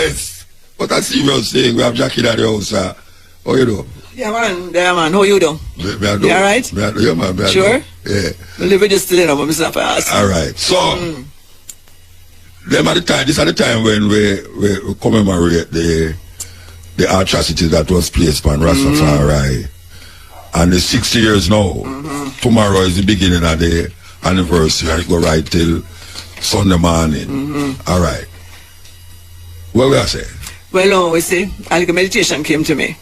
Yes. But I see you saying we have Jackie at the house. How you do? Yeah, man. How you do? You alright? Yeah, man. Sure? Yeah. We live with this today, but Mr. Fast. Alright. So, them at the time, this at the time when we commemorate the atrocities that was placed on Rastafari. And the 60 years now. Tomorrow is the beginning of the anniversary, and it go right till Sunday morning. Alright. What we are saying? Well, we see, a little meditation came to me.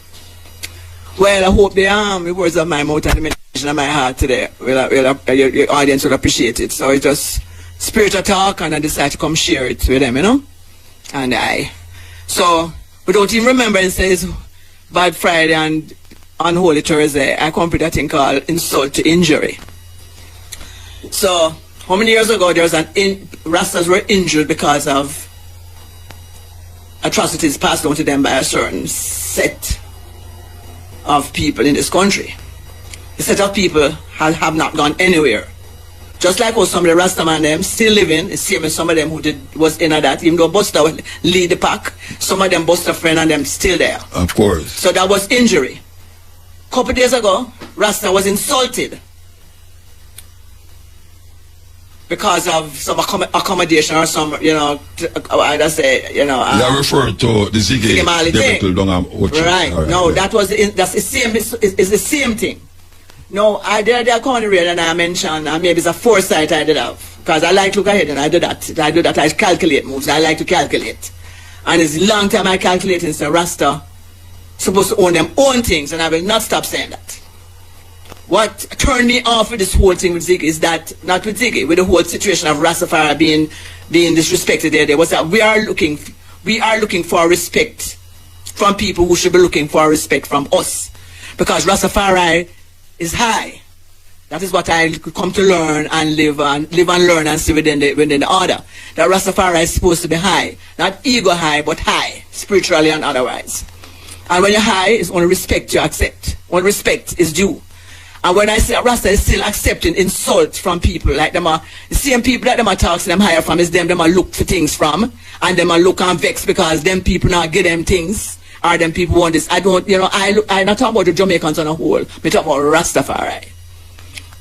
Well, I hope the words of my mouth and the meditation of my heart today, your audience will appreciate it. So it's just spiritual talk, and I decided to come share it with them, you know? So, without even remembering, it says Bad Friday and Unholy Thursday, I come with a thing called insult to injury. So, how many years ago there was Rastas were injured because of atrocities passed on to them by a certain set of people in this country. The set of people have not gone anywhere. Just like how some of the Rastaman them still living, the same as some of them who was in that, even though Buster would lead the pack, some of them Buster friend and them still there. Of course. So that was injury. A couple days ago, Rasta was insulted because of some accommodation or some, I just say, You're referring to the Ziggy Marley thing. Right. No, that's the same. It's the same thing. No, they're coming real, and I mentioned, maybe it's a foresight I did have, because I like to look ahead and I do that. I calculate moves. I like to calculate, and it's a long time I calculate. Instead, Rasta supposed to own them own things, and I will not stop saying that. What turned me off with this whole thing with Ziggy is that, not with Ziggy, with the whole situation of Rastafari being disrespected there was that we are looking for respect from people who should be looking for respect from us. Because Rastafari is high. That is what I come to learn and live and learn and see within the order. That Rastafari is supposed to be high. Not ego high, but high, spiritually and otherwise. And when you're high, it's only respect you accept. Only respect is due. And when I say Rasta is still accepting insult from people, like them are the same people that them are talking them higher from is them are look for things from, and them are look and vex because them people not give them things, or them people want this. I don't, I'm not talking about the Jamaicans on a whole, I'm talking about Rastafari.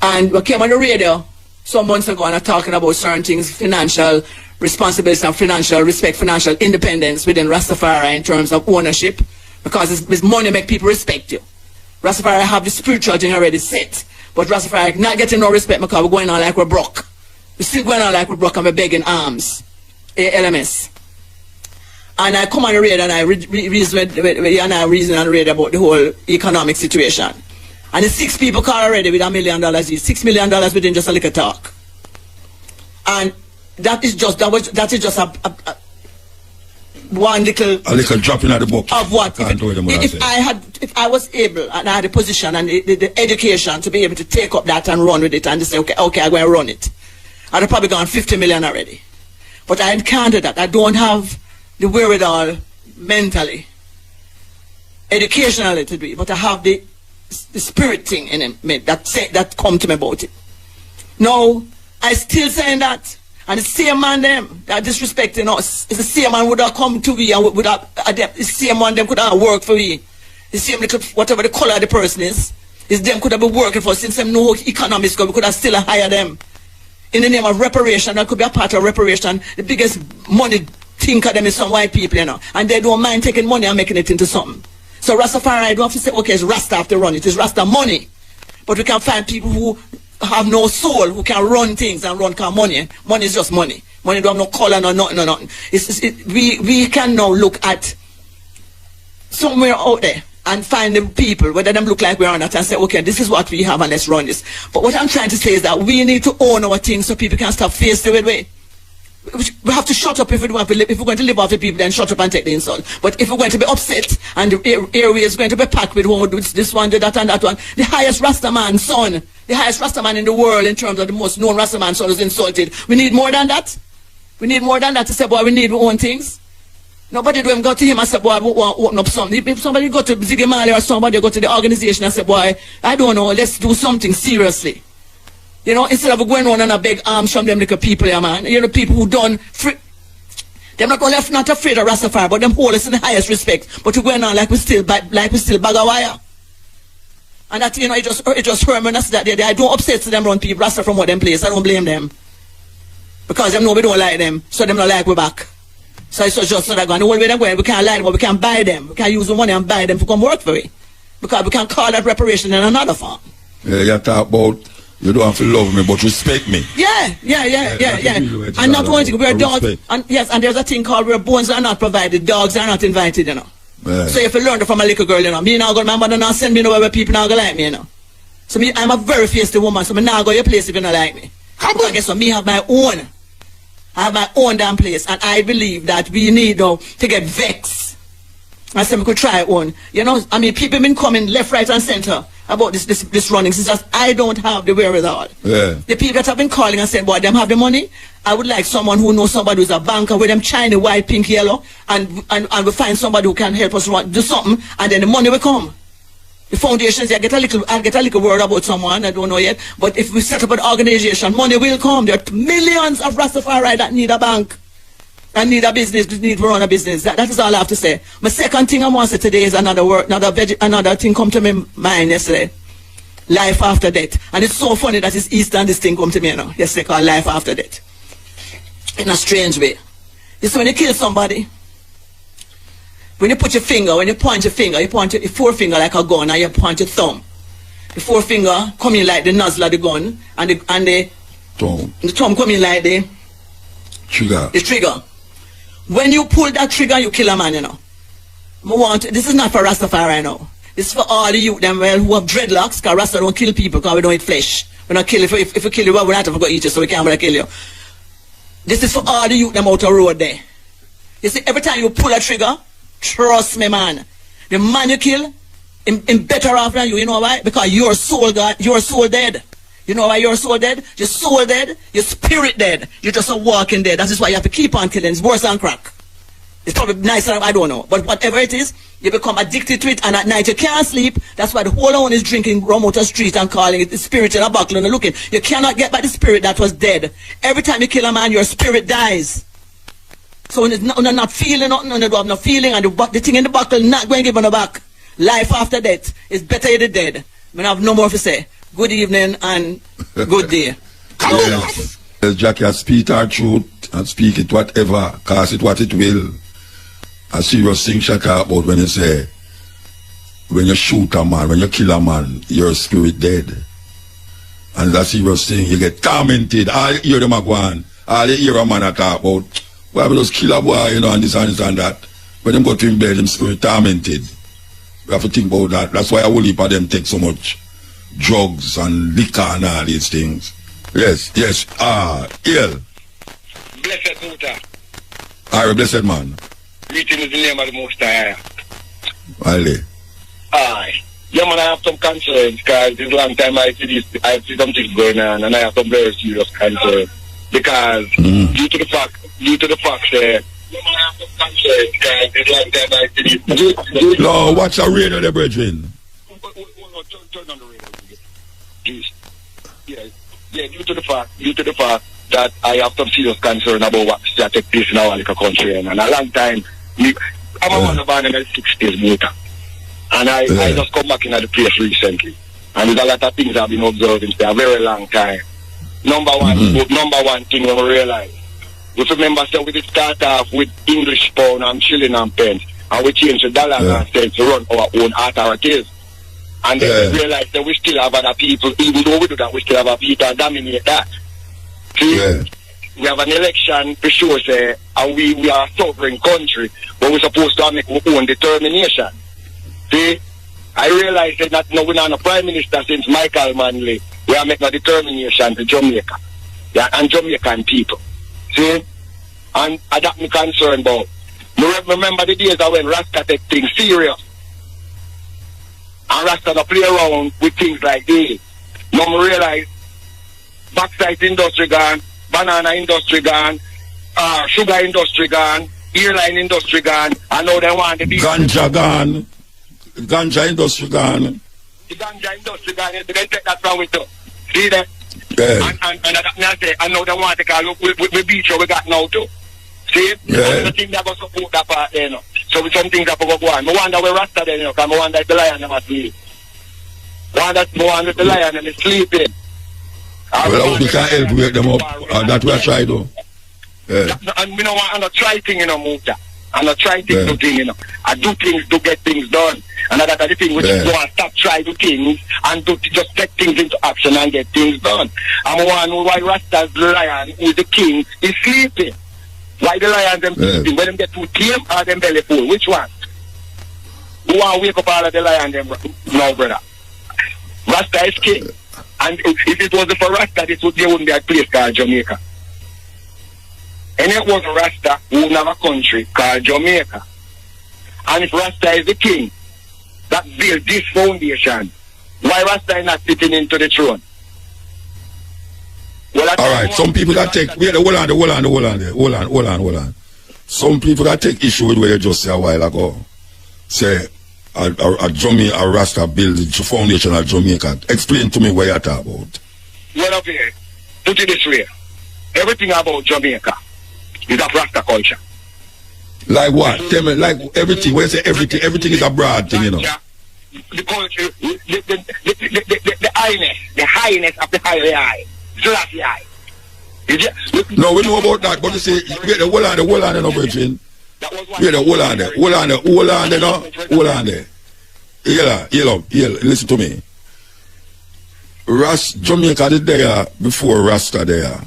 And we came on the radio some months ago and I'm talking about certain things, financial responsibility and financial respect, financial independence within Rastafari in terms of ownership, because it's money make people respect you. Rastafari have the spiritual thing already set, but Rastafari not getting no respect because we're going on like we're broke. We're still going on like we're broke and we're begging alms. LMS. And I come on the radio and I reason and read about the whole economic situation. And the 6 people call already with $1 million each. $6 million within just a little talk. And that is just one little drop in at the book of what if I was able and I had the position and the education to be able to take up that and run with it and just say okay I'm going to run it, I'd have probably gone 50 million already. But I can't do that. I don't have the wherewithal mentally, educationally to do it, but I have the spirit thing in me that come to me about it. No, I still saying that. And the same man them that disrespecting us, it's the same man would have come to me and would have the same man them could have worked for me. The same little, whatever the color of the person is them could have been working for us. Since them know economics, we could have still hired them. In the name of reparation, that could be a part of reparation. The biggest money think of them is some white people, and they don't mind taking money and making it into something. So Rastafari don't have to say, okay, it's Rasta have to run it, it's Rasta money. But we can find people who have no soul, who can run things and run car money. Money is just money. Money don't have no color, no nothing. We can now look at somewhere out there and find the people, whether them look like we're on it, and say, okay, this is what we have and let's run this. But what I'm trying to say is that we need to own our things so people can stop facing the way. We have to shut up if we're going to live off the people, then shut up and take the insult. But if we're going to be upset and the area is going to be packed with this one, that and that one, the highest Rastaman son, the highest Rastaman in the world in terms of the most known Rastaman son is insulted. We need more than that. We need more than that to say, boy, we need our own things. Nobody do him go to him and say, boy, I want to open up something. If somebody go to Ziggy Marley or somebody go to the organization and say, boy, I don't know, let's do something seriously. Instead of going on and a beg arms from them little people, man. People who done free. They're not only not afraid of Rastafari, but them hold us in the highest respect. But we're going on like we still bag a wire. And that, you know, it just hurt me that day. I don't upset to them run people Rasta from what them place. I don't blame them. Because them know we don't like them. So them not like we back. So it's just so that going. The only way they're going, we can't lie them, but we can't buy them. We can't use the money and buy them to come work for it. Because we can't call that reparation in another form. Yeah, you talk about you don't have to love me, but respect me. Yeah. And not one thing, we're dogs. And yes, and there's a thing called where bones are not provided, dogs are not invited, you know. Yeah. So if you learn from a little girl, you know, me now go, my mother now send me nowhere where people now go like me, you know. So me, I'm a very feisty woman, so me now go your place if you don't like me. I guess so me have my own. I have my own damn place, and I believe that we need to get vexed. I said we could try one. You know, I mean, people been coming left, right, and center about this running. It's just I don't have the wherewithal. Yeah. The people that have been calling and saying, boy, them have the money. I would like someone who knows somebody who's a banker with them shiny white, pink, yellow, and we find somebody who can help us do something, and then the money will come. The foundations, I get a little word about someone, I don't know yet, but if we set up an organization, money will come. There are millions of Rastafari that need a bank. I need a business, need to run a business. That is all I have to say. My second thing I want to say today is another thing come to my mind yesterday. Life after death. And it's so funny that it's Easter and this thing come to me, you know. Yesterday called life after death. In a strange way. You see, when you kill somebody, when you put your finger, when you point your finger, you point your forefinger like a gun and you point your thumb. The forefinger come in like the nozzle of the gun and the thumb come in like the trigger. The trigger. When you pull that trigger, you kill a man, you know. This is not for Rastafari now. This is for all the youth them who have dreadlocks, because Rasta don't kill people because we don't eat flesh. We don't kill if we kill you, well, we're not going to eat you, so we can't really kill you. This is for all the youth them out the road there. You see, every time you pull a trigger, trust me, man, the man you kill, him better off than you. You know why? Because your soul dead. You know why your soul dead? Your soul dead, your spirit dead. You're just a walking dead. That is why you have to keep on killing. It's worse than crack. It's probably nicer, I don't know. But whatever it is, you become addicted to it, and at night you can't sleep. That's why the whole town is drinking rum out the street and calling it the spirit in a bottle and looking. You cannot get back the spirit that was dead. Every time you kill a man, your spirit dies. So when it's not feeling nothing, and you don't have no feeling, and the thing in the bottle not going to give on the back. Life after death is better than dead. I have no more to say. Good evening and good day. Yes. Jackie, speak our truth and speak it whatever, cast it what it will. A serious thing she talk about when you say, when you shoot a man, when you kill a man, your spirit dead. And that's a serious thing, you get tormented. All you hear them go on, all you hear a man talk about, well, we just kill a boy, you know, and this and this and that. When them go to him bed, him spirit tormented. We have to think about that. That's why a whole heap of them take so much drugs and liquor and all these things. Yes. Ill. Blessed Muta. Alright, blessed man. Greeting is the name of the Most High. Aye. Aye. Yeah, man, I have some concerns because it's a long time I see some things going on, and I have some very serious concerns because due to the fact that no, watch the radio there, brethren. Turn on the radio, please. Yeah, due to the fact that I have some serious concern about what take place in our little country, and a long time, I'm a man born in the 60s, Muta. And I just come back into the place recently. And there's a lot of things I've been observing for a very long time. Number one thing we realize. We remember so we did start off with English pound and shilling and pence. And we changed the dollar and cents to run our own authorities. And then we realize that we still have other people, even though we do that, we still have other people that dominate that. See? We have an election to show say, and we are a sovereign country, but we're supposed to make our own determination. See? I realize that now we're not a prime minister since Michael Manley. We are making a determination to Jamaica. Yeah, and Jamaican people. See? And that I'm concerned about. Remember the days when Rasta take things serious. And Rasta don't play around with things like this. Now I realize backside industry gone, banana industry gone, sugar industry gone, airline industry gone, and now they want to be ganja gone. Ganja industry gone. The ganja industry gone, they take that from with us. See that? And I say, I know they want to call we beach we got now too. See? Yeah. I think they're going to support that part there, you know. So some things are going to go on. I wonder where Rasta there, you know, because I wonder if the lion never sleep. I wonder if the lion is sleeping. Well, we can't help wake them up. That we are trying to. Yeah. And we don't want to try things, you know, Muta. I'm not trying things to things, you know. I do things to get things done. And that's the thing, we just want to stop trying to things and to just get things into action and get things done. I'm one why Rasta's the lion, who is the king, is sleeping. Why the lions them sleeping? When them get too tame or them belly full? Which one? Who want to wake up all of the lion them? No, brother. Rasta is king. And if it wasn't for Rasta, there wouldn't be a place called Jamaica. And it was Rasta who would have a country called Jamaica. And if Rasta is the king that built this foundation, why Rasta is not sitting into the throne? Well, alright, some people that take hold on. Some people that take issue with what you just said a while ago. Say a Rasta built the foundation of Jamaica. Explain to me what you're talking about. Well, okay, put it this way. Everything about Jamaica is a Rasta culture. Like what? Tell me, like everything. When you say everything is a broad thing, you know. The culture, the highness of the high. Selassie high. No, we know about that, but you say, wait, hold on, no, Virgin. Wait, hold on there. Yeah, listen to me. Jamaica is there before Rasta there.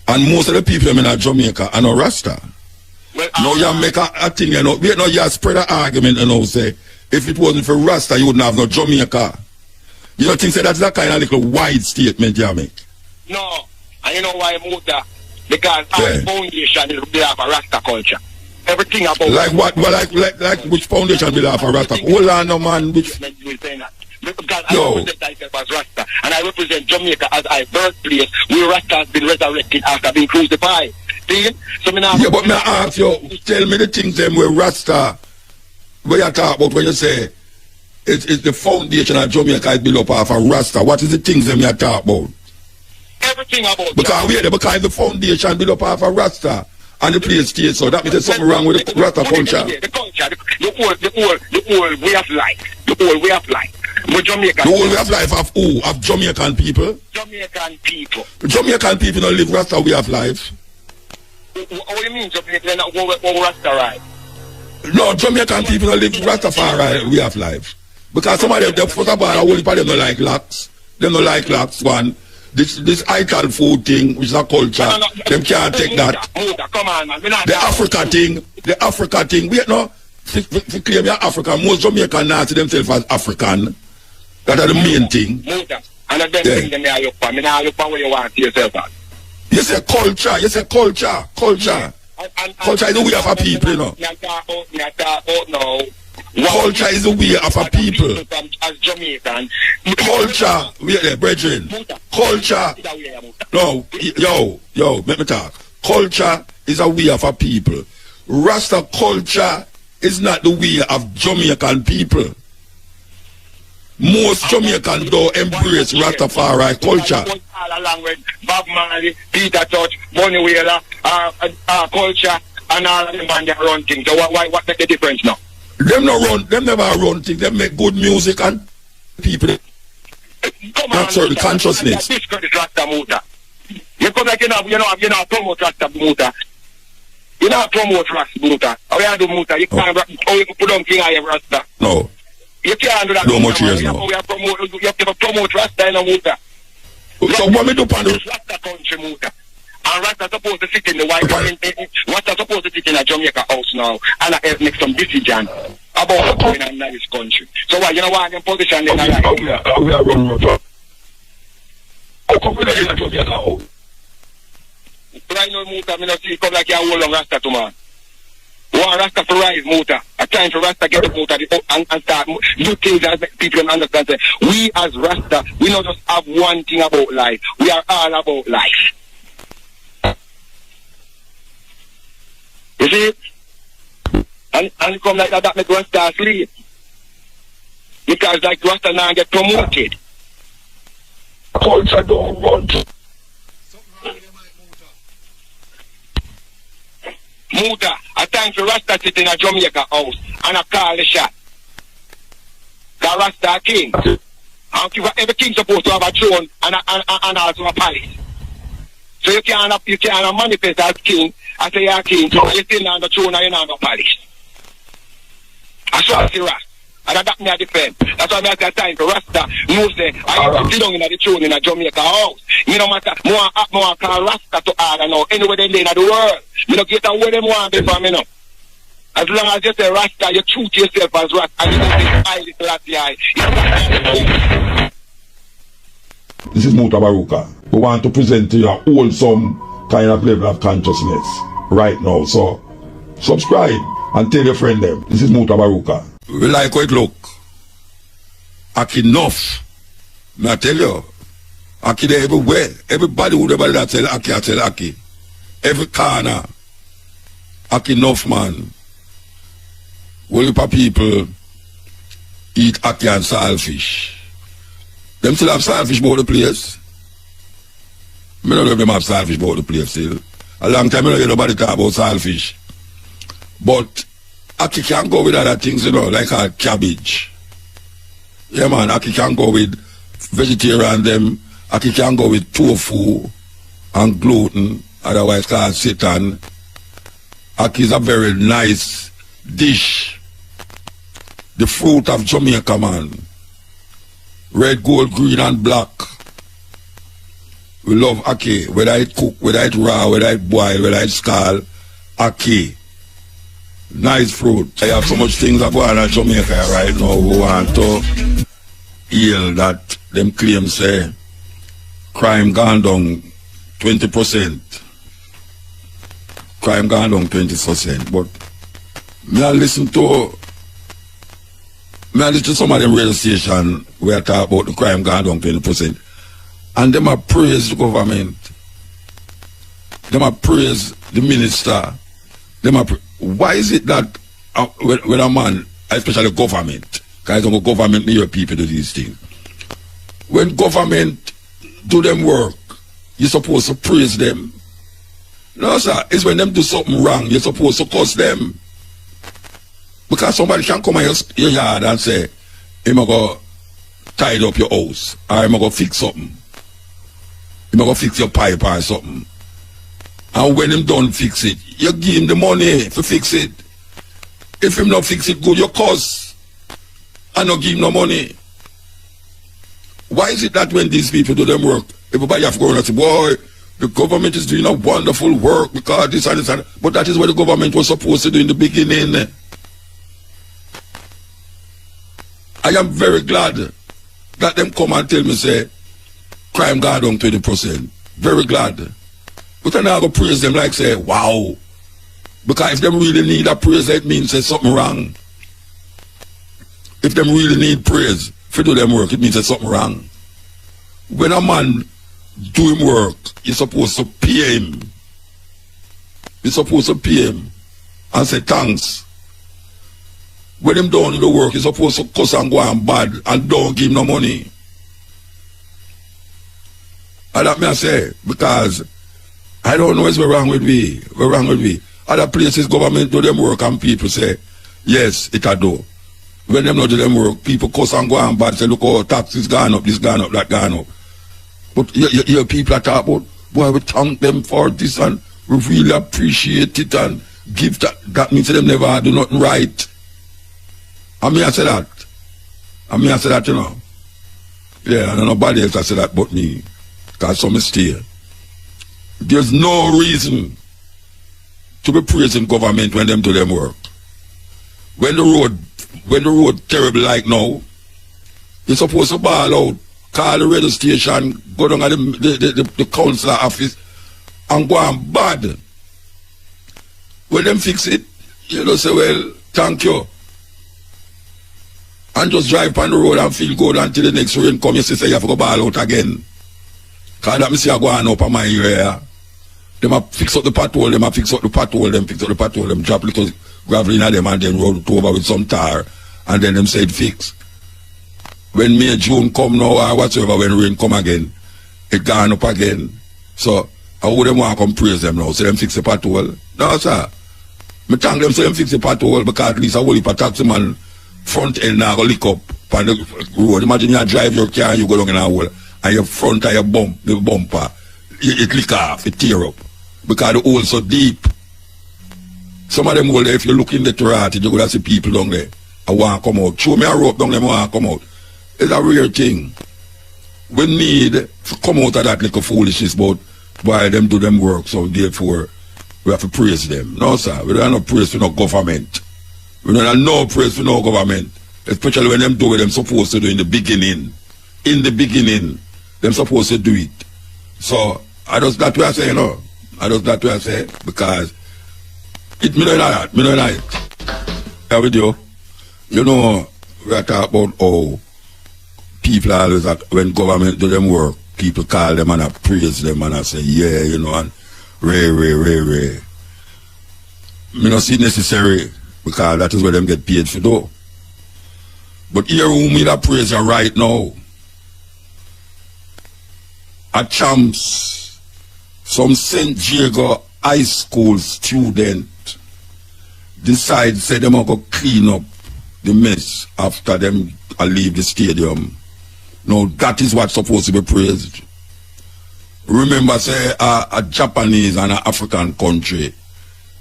And most of the people in Jamaica are not Rasta. Well, now you make a thing, you know, you spread an argument, you know, say, if it wasn't for Rasta, you wouldn't have no Jamaica. You don't think that's that kind of little wide statement you make? No, and you know why I moved that? Because our foundation is built off a Rasta culture. Everything about like what? Well, like which foundation built off a Rasta? Hold on, no man. Which? Because I represent myself as Rasta, and I represent Jamaica as our birthplace, where Rasta has been resurrected after being crucified. See? So yeah, but me ask you, tell me the things them where Rasta, where you talk about when you say it's the foundation of Jamaica is built up off a Rasta. What is the things them you talk about? Everything about because the foundation built up off a Rasta and the place stays, so that means there's something wrong with the Rasta culture. The culture, the whole way of life. The whole way of life. With Jamaican. The whole way of life of who? Of Jamaican people? Jamaican people. Jamaican people don't live Rasta way of life. What do you mean Jamaican not go Rasta right? No, Jamaican people don't live Rastafari way of life. Because some of them, first of all, a whole heap of them don't like locks. They don't like locks, one. This idol food thing, which is a culture, them can't take that. Come on, man. The Africa thing, we no, to claim you're African, most Jamaicans now see themselves as African. That are the main thing. And then thing them are up, I mean, I look for where you want to yourself at. You say culture. Culture is the way of a people, you know. Culture is the way of a people. As Jamaican. Culture, wait there, brethren. Culture. No, yo, let me talk. Culture is a way of a people. Rasta culture is not the way of Jamaican people. Most Jamaicans don't embrace Rastafari culture. All along with Bob Marley, Peter Touch, Bonnie Wheeler, culture, and all of them and they run things. So what make the difference now? Them never run things. Them make good music and people. That's the consciousness. This is Rasta Muta. You come like you know promote Rasta Muta. You know promote Rasta Muta. How you do Muta? You can't put on King I Rasta. No. You can't do that. No much years now. You have to promote Rasta in a Muta. So what we do on the Rasta country Muta? And Rasta supposed to sit in the White House. Rasta supposed to sit in a Jamaica house now and make some decision about what's going on in this country. So why you know why I'm position in the we are running out. How come we are in Jamaica house? Right now Muta, I don't see come like you hold on Rasta to man. One Rasta for rise, Muta. A time for Rasta get the Muta and start do things that people understand. Say, we as Rasta, we not just have one thing about life. We are all about life. You see? And come like that make Rasta sleep. Because like Rasta now get promoted. Culture don't run. Muta, a time for Rasta sit in a Jamaica house and a call the shot. The Rasta king. And every king supposed to have a throne and also a palace. So you can't manifest as king, as a you're king, so you're still on the throne and you're not on the palace. That's what I see Rasta. And that me a defend. That's why I say time for Rasta. No say, I used to sit down in the throne in a Jamaica house. Me no matter, more call Rasta to order now, anywhere they lay in the world. Me no get away them one before me no. As long as you say Rasta, you treat yourself as Rasta, and you don't say I little at the eye. This is MUTABARUKA. We want to present to you a wholesome kind of level of consciousness right now. So, subscribe and tell your friend them. This is MUTABARUKA. We like how it look. Aki enough. Me I tell you. Aki there everywhere. Everybody who that tell Aki, I tell Aki. Every corner. Aki enough, man. Well, if people eat Aki and saltfish. Them still have saltfish about the place. I don't know if them have saltfish about the place still. A long time I don't hear nobody talk about saltfish. But Aki can go with other things, you know, like a cabbage. Yeah, man, Aki can go with vegetarian them. Aki can go with tofu and gluten, otherwise called seitan. Aki is a very nice dish. The fruit of Jamaica, man. Red, gold, green, and black. We love Aki, whether it cook, whether it raw, whether it boil, whether it scald. Aki. Nice fruit. I have so much things that go on in Jamaica right now. We want to heal that them claims say crime gone down 20%. Crime gone down 20%. But me I listen to some of them radio station where I talk about the crime gone down 20%. And them a praise the government. Them a praise the minister. Them a why is it that when a man, especially government, because government need your people do these things. When government do them work, you're supposed to praise them. No, sir, it's when them do something wrong, you're supposed to curse them. Because somebody can come in your yard and say, I'm going to tidy up your house, or I'm going to fix something. I'm going to fix your pipe or something. And when him done fix it, you give him the money to fix it. If him not fix it good, you curse. And not give him no money. Why is it that when these people do them work, everybody have to go and say, boy, the government is doing a wonderful work because this and this and that. But that is what the government was supposed to do in the beginning. I am very glad that them come and tell me, say, crime gone down 20%. Very glad. But I'm not going to praise them like say, wow. Because if them really need a praise, that means there's something wrong. If them really need praise, if you do them work, it means there's something wrong. When a man do him work, you're supposed to pay him. You're supposed to pay him and say thanks. When him done the work, you're supposed to cuss and go on bad and don't give him no money. And that may I say, because I don't know what's wrong with me. What's wrong with me? Other places, government do them work and people say, yes, it a do. When them not do them work, people cuss and go on bad, say, look how taxes gone up, this gone up, that gone up. But your people are talking about, boy, we thank them for this and we really appreciate it and give that. That means them never do nothing right. And me I say that. And me I say that, you know. Yeah, and nobody else I say that but me. Because some stay. There's no reason to be praising government when them do them work. When the road terrible like now, you're supposed to ball out, call the radio station, go down to the councillor office and go on bad. When them fix it, you know, say, well, thank you. And just drive on the road and feel good until the next rain come, you say you have to go ball out again. Because that me see I go on up on my area. Them a fix up the pothole, them a fix up the pothole, them drop little gravel in them and then roll it over with some tar. And then them say it fix. When May, June come now or whatsoever, when rain come again, it gone up again. So, I would them want to come praise them now, so them fix the pothole. No, sir. Me thank them so them fix the pothole because at least a whole heap of taxi man front end now go lick up on the road. Imagine you drive your car and you go down in a hole and your front tire bump, the bumper, it lick off, it tear up. Because the hole so deep. Some of them hole there, if you look in the Torati, you go see people down there. I want to come out. Show me a rope down there, I want to come out. It's a rare thing. We need to come out of that little foolishness about why them do them work, so therefore we have to praise them. No, sir, we don't have no praise for no government. We don't have no praise for no government. Especially when them do what them supposed to do in the beginning. In the beginning, them supposed to do it. So, I just that way I say, you know. I just that way I say, because it me don't know that, me don't know it. How we do? You know, we are talking about how people always, when government do them work, people call them and I praise them and I say, yeah, you know, and ray. Me not see necessary because that is where them get paid for do. But here who me that praise you right now, a champs, some St. Diego High School student decide say them are going to clean up the mess after them leave the stadium. Now that is what's supposed to be praised. Remember, say a Japanese and an African country,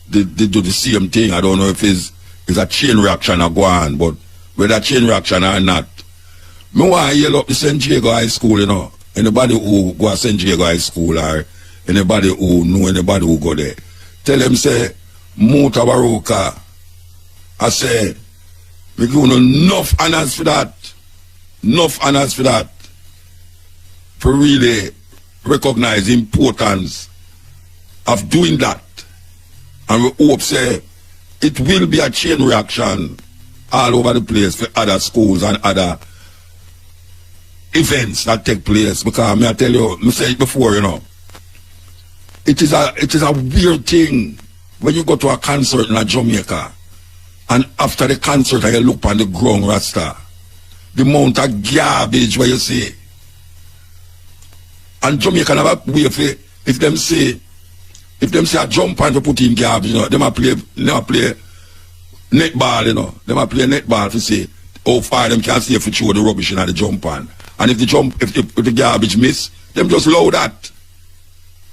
they do the same thing. I don't know if it's a chain reaction or go on, but whether chain reaction or not, me want to yell up the St. Diego High School, you know. Anybody who go to St. Diego High School or anybody who know anybody who go there, tell them say, MUTABARUKA. I say, we give you enough honors for that. Enough honors for that. For really recognize the importance of doing that. And we hope say it will be a chain reaction all over the place for other schools and other events that take place. Because I tell you, I said it before, you know, it is a weird thing when you go to a concert in Jamaica and after the concert you look on the ground, Rasta, the amount of garbage where you see. And Jamaica never way for if them say a jump and to put in garbage, you know, they might play netball, you know. They might play netball to say how far them can see if you throw the rubbish in the jump on. And if the garbage miss, them just load that.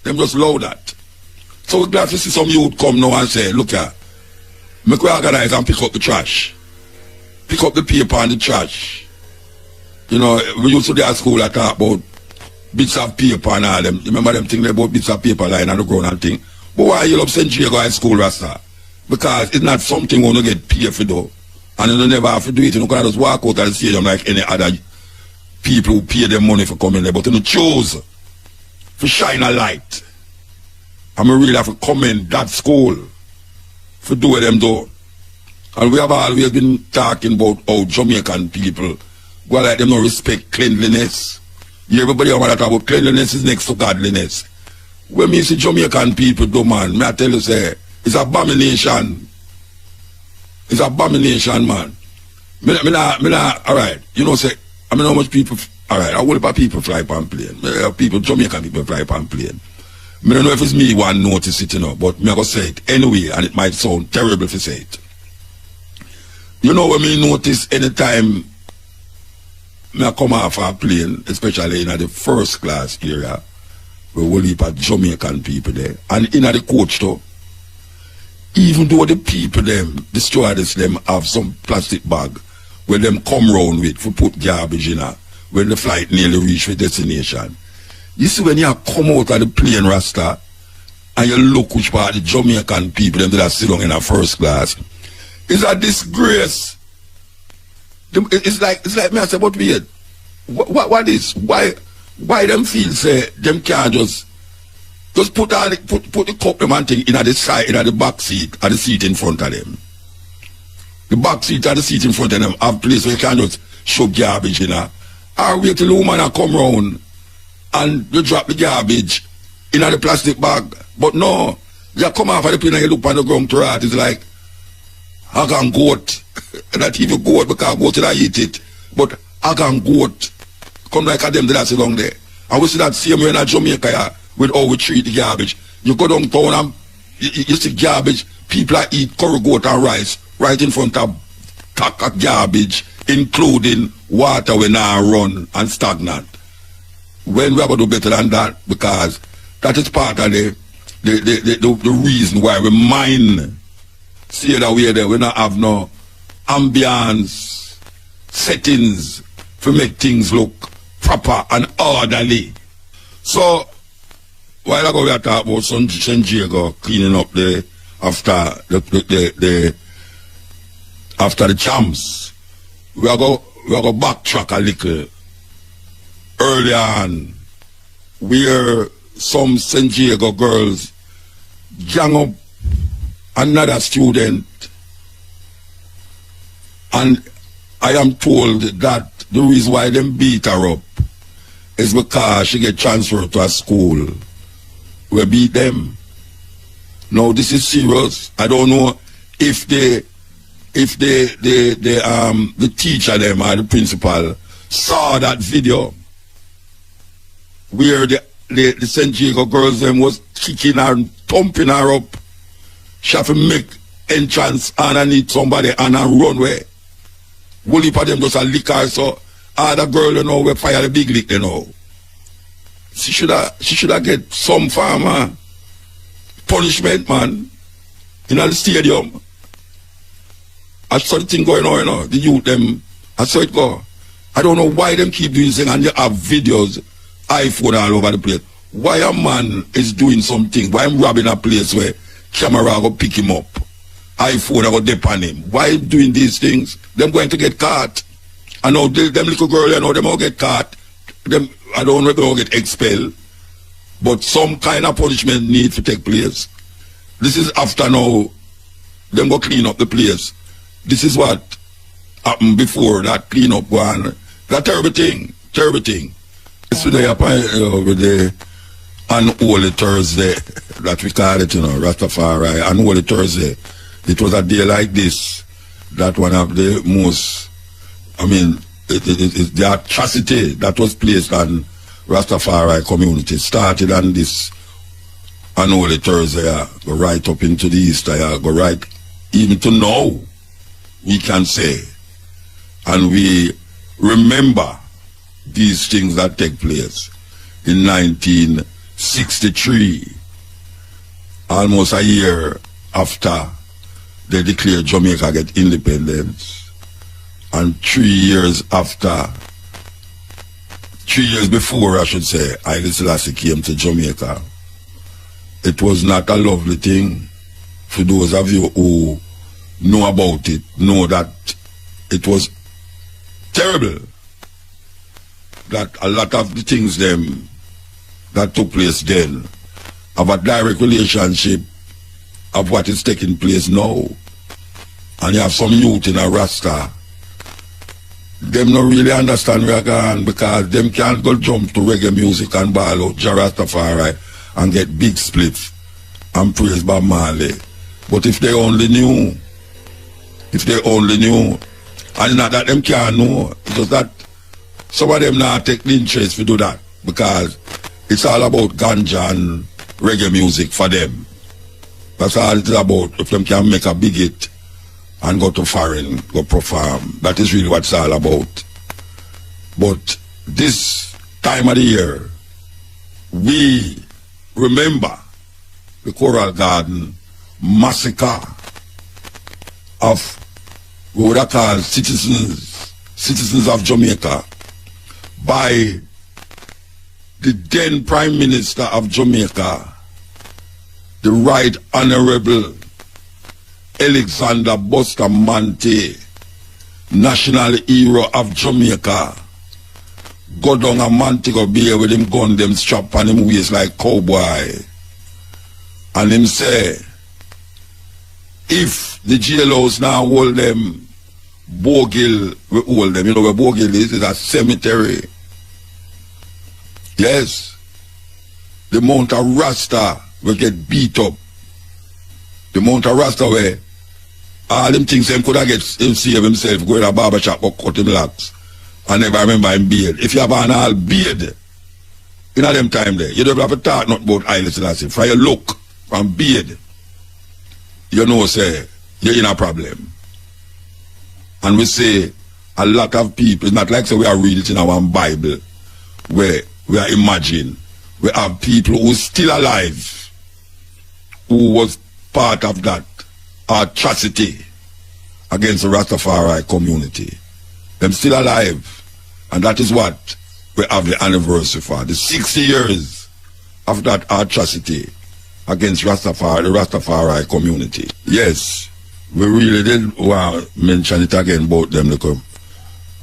Them just load that. So we're glad to see some youth come now and say, look here, make we organize and pick up the trash. Pick up the paper and the trash. You know, we used to do at school I talk about bits of paper and all them. Remember them thing about bits of paper lying on the ground and thing. But why you love St. Diego High School, Rasta? Because it's not something you get paid for do. And you never have to do it. You can just walk out of the stadium like any other people who pay them money for coming there. But you choose to shine a light. And we really have to commend that school for doing what them do. And we have always been talking about how Jamaican people go like them no respect cleanliness. Everybody want to talk about cleanliness is next to godliness. When me see Jamaican people do, man, may I tell you, say, it's abomination. It's abomination, man. Alright, you know, say, I mean how much people, alright, how many people fly on plane? People, Jamaican people fly on plane. I don't know if it's me who notice it, you know, but I'm going to say it anyway, and it might sound terrible if I say it. You know when me notice anytime I come off a plane, especially in the first class area, we will heap of Jamaican people there, and in the coach too, even though the people them, the stewardess them have some plastic bag where them come round with for put garbage in her when the flight nearly reach the destination. You see when you come out of the plane, Rasta, and you look which part of the Jamaican people them that sit down in a first class, it's a disgrace. It's like me I say, but weird. What is? Why them feel say them can't just put the cup them and thing in at the side, in the back seat, at the seat in front of them. The back seat at the seat in front of them have place where you can't just shove garbage in her. Or wait till the woman come round and you drop the garbage in the plastic bag. But no, you come off of the plane and you look on the ground to rat, it's like hog and goat. Not even goat because goat I eat it. But hog and goat come like a them that sit down there. And we see that same way in Jamaica with how we treat the garbage. You go downtown and You see garbage, people are eat curry goat and rice right in front of garbage, including water when I run and stagnant. When we have to do better than that, because that is part of the reason why we mine. See that we there, we don't have no ambience, settings to make things look proper and orderly. So, while ago we are talking about San Diego cleaning up after the champs, we are go backtrack a little. Early on, where some San Diego girls gang up another student, and I am told that the reason why them beat her up is because she get transferred to a school where beat them. Now this is serious. I don't know if the teacher them or the principal saw that video where the San Diego girls them was kicking her and thumping her up. She have to make entrance underneath somebody and a runway. One heap of them just a lick her, so other girl, you know, we fire the big lick, you know. She should have get some form of punishment, man, in the stadium. I saw the thing going on, you know, the youth them, I saw it go. I don't know why them keep doing things and you have videos, iPhone all over the place. Why a man is doing something, why I'm robbing a place where camera go pick him up, iPhone go dip on him. Why doing these things? Them going to get caught. I know them little girl, you know, them all get caught. Them, I don't know if they all get expelled. But some kind of punishment need to take place. This is after now, them go clean up the place. This is what happened before that clean up one. That terrible thing. Yesterday, over the Unholy Thursday, that we call it, you know, Rastafari, Unholy Thursday. It was a day like this that one of the most, I mean, the atrocity that was placed on Rastafari community started on this Unholy Thursday, go right up into the East, go right even to now, we can say. And we remember these things that take place in 1963, almost a year after they declared Jamaica get independence, and 3 years before, I should say, Haile Selassie came to Jamaica. It was not a lovely thing. For those of you who know about it, know that it was terrible. That a lot of the things them that took place then have a direct relationship of what is taking place now. And you have some youth in a Rasta, them not really understand where going because them can't go jump to reggae music and ball out Rastafari and get big splits and praise Bob Marley. But if they only knew, and not that them can't know, it's just that some of them now take the interest to do that because it's all about ganja and reggae music for them. That's all it is about. If them can make a big hit and go to foreign, go perform, that is really what it's all about. But this time of the year, we remember the Coral Garden massacre of what I call citizens of Jamaica by the then Prime Minister of Jamaica, the Right Honorable Alexander Bustamante, national hero of Jamaica. Go down a Montego Bay with him gun them strap on him waist like cowboy. And him say, if the jailhouse now hold them, Bogil will hold them. You know where Bogil is? It's a cemetery. Yes. The Mount of Rasta will get beat up. The Mount of Rasta where all them things him could have get him save himself, go in a barber shop or cut him locks. I never remember him beard. If you have an all beard, in them time there, you don't have to talk not about Haile Selassie. For your look from beard, you know, say, you're in a problem. And we say, a lot of people, it's not like say we are reading it in our Bible, where we are imagining, we have people who are still alive, who was part of that atrocity against the Rastafari community. Them still alive. And that is what we have the anniversary for. The 60 years of that atrocity against Rastafari, the Rastafari community. Yes, we really did want to mention it again about them little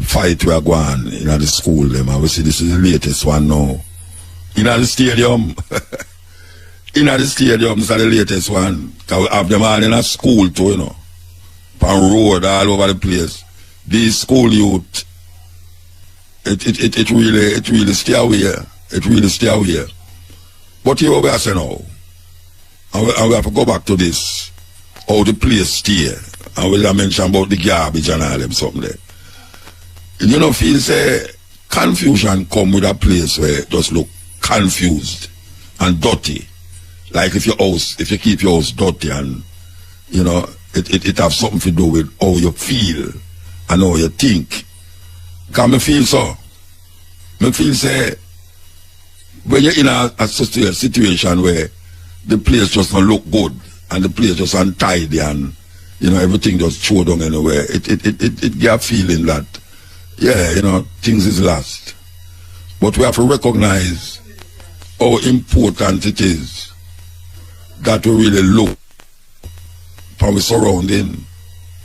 fight we are going in the school them. And we see this is the latest one now. In the stadium. In the stadium is the latest one. Because we have them all in a school too, you know. On road all over the place. These school youth, it really stay away. It really stay away. But here we are saying now, and we have to go back to this, how the place stay, and we'll mention about the garbage and all them something there. You know, feel say confusion come with a place where it just look confused and dirty. Like if you keep your house dirty and, you know, it have something to do with how you feel and how you think. Can me feel so? Me feel say, when you're in a situation where the place just don't look good and the place just untidy and, you know, everything just throw down anywhere, it get a feeling that, yeah, you know, things is lost. But we have to recognize how important it is that we really look upon the surrounding.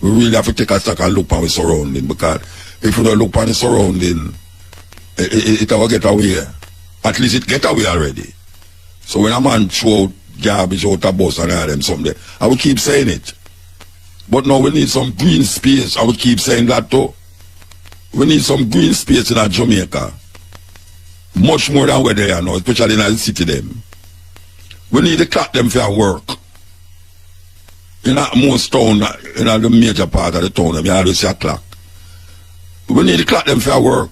We really have to take a second look upon the surrounding, because if we don't look upon the surrounding, it will get away. At least it get away already. So when a man throw garbage out a bus and all them something, I will keep saying it. But now we need some green space. I will keep saying that too. We need some green space in Jamaica. Much more than where they are now, especially in the city them. We need to clock them for work. In most town, in the major part of the town, you always see a clock. We need to clock them for work.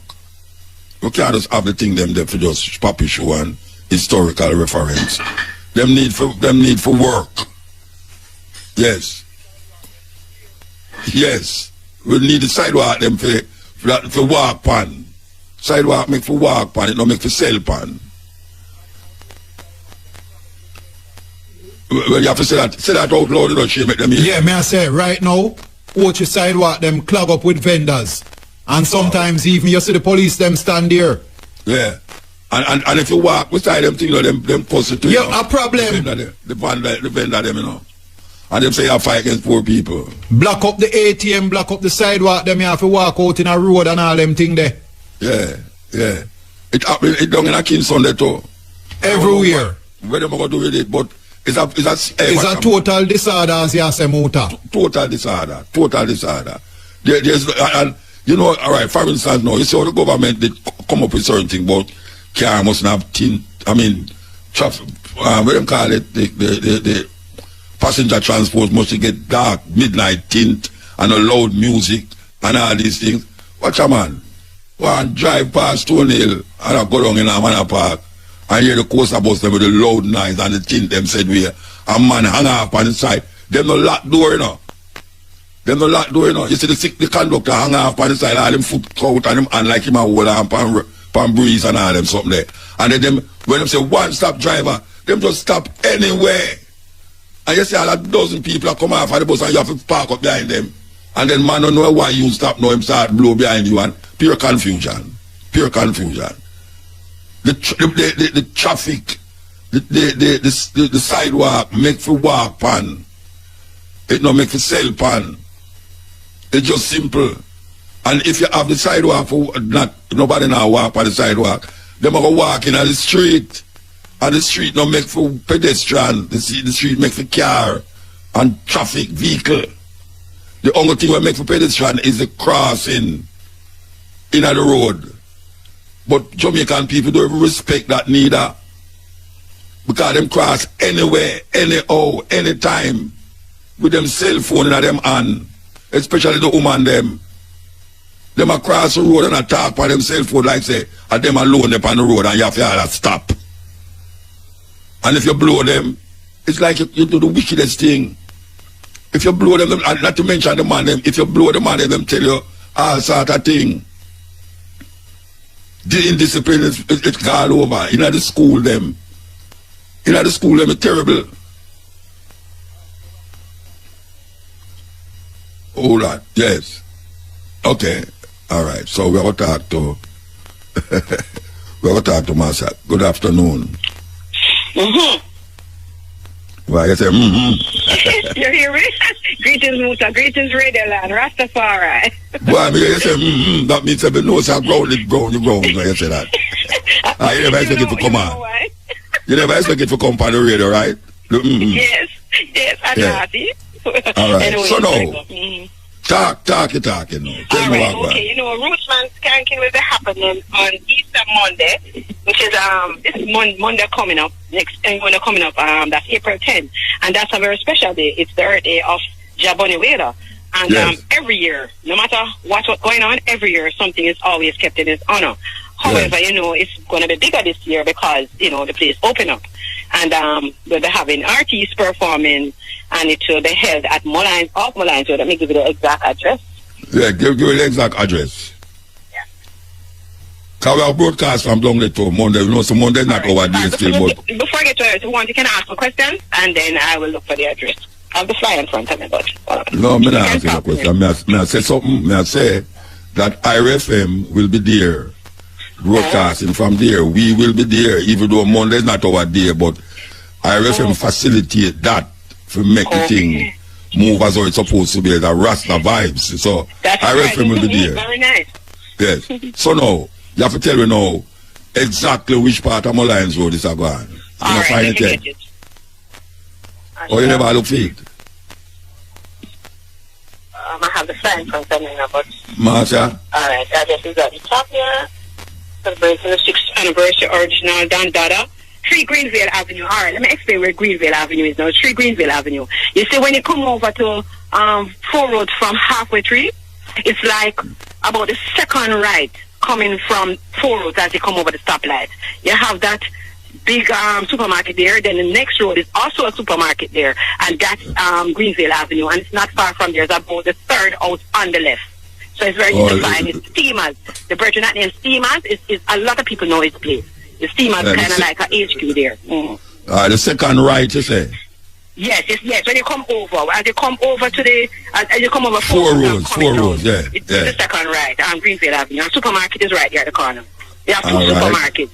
We can't just have the thing them there for just puppy show and historical reference. Them need for work. Yes. Yes. We need the sidewalk them for walk pan. Sidewalk make for walk pan, it don't make for sell pan. Well, you have to say that out loud, don't you make them hear? Yeah, may I say, right now, watch your sidewalk them clog up with vendors. And sometimes even you see the police them stand there. Yeah. And if you walk beside them thing, you know, them prostitute. Yeah, a problem. The vendor them, you know. And them say you have fight against poor people. Block up the ATM, block up the sidewalk, them you have to walk out in a road and all them thing there. Yeah, yeah. It done in a Kingston there too. Everywhere. Where them going to do with it, but it's a total disorder, as you say, Muta. Total disorder. Total disorder. And you know, all right, for instance, now, you see how the government, they come up with certain things, but car must have tint, I mean, traffic, what do you call it, the passenger transport must get dark, midnight tint, and a loud music, and all these things. Watch a man, one drive past Stone Hill, and I go down in a Manor Park, and hear the coaster bus them with the loud noise, and the tint them said where, a man hang up on the side, them no lock door, you know. Them no lock door, you know. You see the conductor hang off on the side, all them foot out and him and like him a hold on pan breeze and all them something there. And then them, when them say one stop driver, them just stop anywhere. And you see all a dozen people come off of the bus and you have to park up behind them. And then man don't know why you stop now, him start blow behind you, and pure confusion. Pure confusion. The traffic, the sidewalk make for walk pan. It no make for sell pan. It's just simple. And if you have the sidewalk for nobody now walk on the sidewalk, them are going to walk in the street. And the street no make for pedestrian. The street make for car and traffic vehicle. The only thing we make for pedestrian is the crossing in the road. But Jamaican people don't even respect that neither. Because them cross anywhere, anyhow, anytime with them cell phone in them hand. Especially the woman them. Them across the road and attack on them cell phone like say, and them alone up on the road and you have to stop. And if you blow them, it's like you do the wickedest thing. If you blow them, and not to mention the man, them, if you blow the man, them tell you all sort of thing. The indiscipline it's gone over. In the school, them. In the school, them is terrible. Hold on. Yes. Okay. All right. So we're going to talk to Master. Good afternoon. Why you say You hear me? Greetings, Muta. Greetings, Radio Land. Rastafari. Why you say that means that no sir ground. Why you say that? You never expect it to come on. You never expect it to come on the radio, right? Yes, I'm happy. All right. Anyway, so now, talk, you know. All right, okay. You know, Rootsman Skanking will be happening on Easter Monday, which is this Monday coming up. That's April 10th, and that's a very special day. It's the birthday of Jaboniwela. And yes. Every year, no matter what's going on, every year something is always kept in his honor. However, yes. you know, it's going to be bigger this year because, you know, the place open up. And we'll be having artists performing, and it will be held at Mullines, off Mullines. So let me give you the exact address. Yeah, give the exact address. Yeah. Because we have broadcast from down there to Monday. You know, so Monday not our day still. Before I get to it, you can ask a question, and then I will look for the address. I have the flyer in front of me, but... No, I'm not asking a question. May I say something? May I say that IRFM will be there, broadcasting from there. We will be there, even though Monday is not our day, but IRFM facilitate that to make the thing move as it's supposed to be, the Rasta vibes. So that's IRFM will be there. Very nice. Yes. So now, you have to tell me now exactly which part of Mullines Road is going. All right, find let me get it. Oh, you never look for it? I have the sign from something about. Marsha? Alright, address is at the top here. Celebrating the 6th anniversary original Dan Dada. 3 Greenville Avenue. Alright, let me explain where Greenville Avenue is now. 3 Greenville Avenue. You see, when you come over to 4 Road from halfway 3, it's like about the second right coming from 4 Roads as you come over the stoplight. You have that big supermarket there. Then the next road is also a supermarket there, and that's Greenville Avenue, and it's not far from there. It's about the 3rd house on the left. So it's very easy to find. It's Steamers. The virgin not named Steamers is a lot of people know its place. The Steamers kind of like a HQ there. The second right, you say? Yes. When you come over, as you come over to the, as you come over 4 roads, yeah. It's the second right on Greenville Avenue. And supermarket is right there at the corner. They have 2 supermarkets.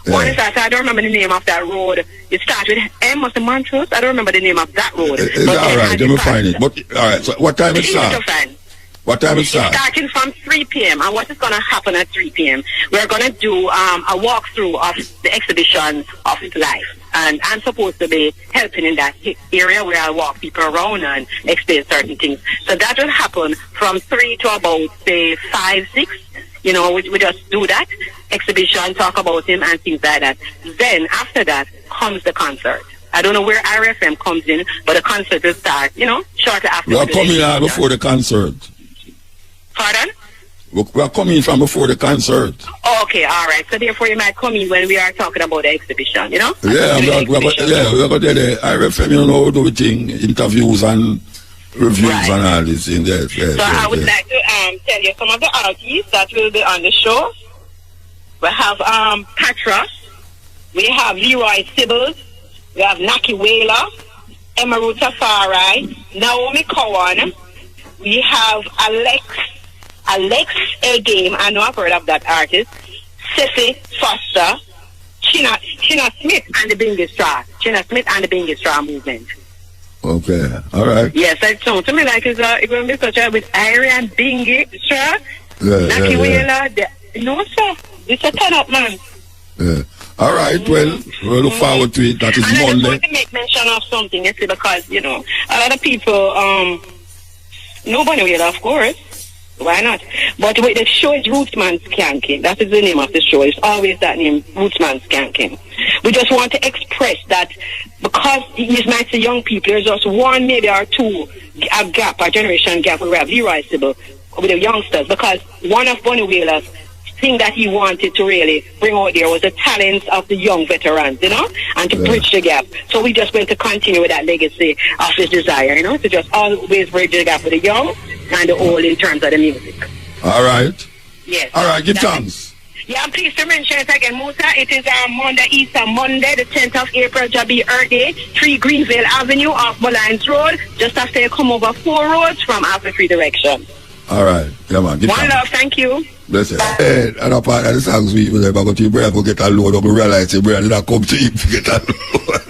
One is that, I don't remember the name of that road. It starts with M of the Montrose. I don't remember the name of that road. All right, let me find it. But, all right, so what time it starts? What time it starts? It's starting from 3 p.m. And what is going to happen at 3 p.m.? We're going to do a walkthrough of the exhibition of life. And I'm supposed to be helping in that area where I'll walk people around and explain certain things. So that will happen from 3 to about, say, 5, 6. You know, we just do that exhibition, talk about him and things like that. Then after that comes the concert. I don't know where RFM comes in, but the concert will start, you know, shortly after. We are coming out before the concert. Pardon? We are coming from before the concert. Oh, okay, all right. So therefore you might come in when we are talking about the exhibition, you know? Yeah, we're going to do the RFM, you know, do thing, interviews and reviews and all this thing. Yes, so I would like to tell you some of the artists that will be on the show. We have Patras, we have Leroy Sibbles, we have Naki Whaler, Emma Rastafari, Naomi Cowan, we have Alex A Game, I know I've heard of that artist, Cissy Foster, China Smith and the Bingy Straw, China Smith and the Bingy Straw movement. Okay, all right. Yes, it sounds to me like it's going to be such a with Irie and Bingy Straw, Naki Whaler, no sir, it's a turn up man. Yeah. All right, well, we'll look forward to it. That is and Monday. I just want to make mention of something, you see, because, you know, a lot of people, nobody will, of course. Why not? But the show is Rootsman Skanking. That is the name of the show. It's always that name, Rootsman Skanking. We just want to express that because these might say young people, there's just one, maybe or two, a gap, a generation gap where we have Leroy Sybil with the youngsters, because one of Bunny Wheeler's thing that he wanted to really bring out there was the talents of the young veterans, you know, and to bridge the gap. So we just going to continue with that legacy of his desire, you know, to just always bridge the gap with the young and the old in terms of the music. All right. Yes. All right, give thanks. Yeah, I'm pleased to mention it again, Muta. It is Monday, Easter Monday, the 10th of April, Jabi Earth Day, 3 Greenville Avenue off Mullines Road, just after you come over 4 roads from after 3 directions. All right. Yeah, man. One love, thank you. Bless it. Hey, and apart of the songs we never go to your brother, go get a load of reliance, your brother, come to him to get a load.